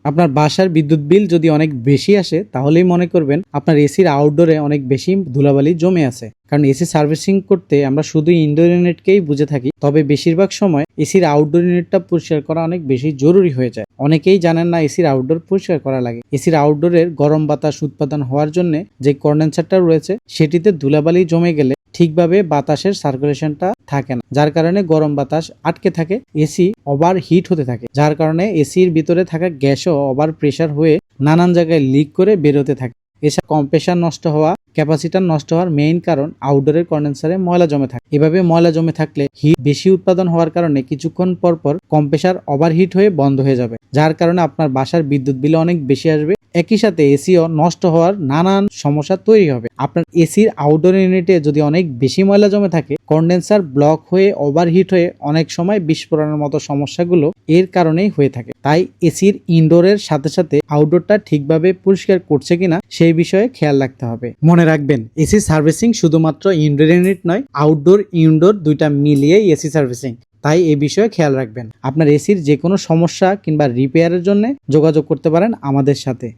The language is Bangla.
আপনার বাসার বিদ্যুৎ বিল যদি অনেক বেশি আসে তাহলেই মনে করবেন আপনার এসির আউটডোরে অনেক বেশি ধুলাবালি জমে আছে। কারণ এসি সার্ভিসিং করতে আমরা শুধু ইনডোর ইউনিটকেই বুঝে থাকি, তবে বেশিরভাগ সময় এসির আউটডোর ইউনিটটা পরিষ্কার করা অনেক বেশি জরুরি হয়ে যায়। অনেকেই জানেন না এসির আউটডোর পরিষ্কার করা লাগে। এসির আউটডোরের গরম বাতাস উৎপাদন হওয়ার জন্য যে কন্ডেন্সারটা রয়েছে সেটিতে ধুলাবালি জমে গেলে ঠিকভাবে বাতাসের সার্কুলেশনটা থাকে না, যার কারণে গরম বাতাস আটকে থাকে, এসি ওভার হিট হতে থাকে, যার কারণে এসির ভিতরে থাকা গ্যাসও ওভার প্রেসার হয়ে নানান জায়গায় লিক করে বেরোতে থাকে। এছাড়া কম্প্রেসার নষ্ট হওয়া, ক্যাপাসিটার নষ্ট হওয়ার মেইন কারণ আউটডোরের কন্ডেন্সারে ময়লা জমে থাকে। এভাবে ময়লা জমে থাকলে হিট বেশি উৎপাদন হওয়ার কারণে কিছুক্ষণ পর পর কম্প্রেসার ওভারহিট হয়ে বন্ধ হয়ে যাবে, যার কারণে আপনার বাসার বিদ্যুৎ বিল অনেক বেশি আসবে। একই সাথে এসিও নষ্ট হওয়ার নানান সমস্যা তৈরি হবে। আপনার এসির আউটডোর ইউনিটে যদি অনেক বেশি ময়লা জমে থাকে, কন্ডেন্সার ব্লক হয়ে ওভারহিট হয়ে অনেক সময় বিস্ফোরণের মতো সমস্যাগুলো এর কারণেই হয়ে থাকে। তাই এসির ইনডোরের সাথে সাথে আউটডোরটা ঠিকভাবে পরিষ্কার করছে কিনা সেই বিষয়ে খেয়াল রাখতে হবে। মনে রাখবেন, এসি সার্ভিসিং শুধুমাত্র ইনডোর ইউনিট নয়, আউটডোর ইনডোর দুইটা মিলিয়েই এসি সার্ভিসিং। তাই এই বিষয়ে খেয়াল রাখবেন। আপনার এসির যে কোনো সমস্যা কিংবা রিপেয়ারের জন্য যোগাযোগ করতে পারেন আমাদের সাথে।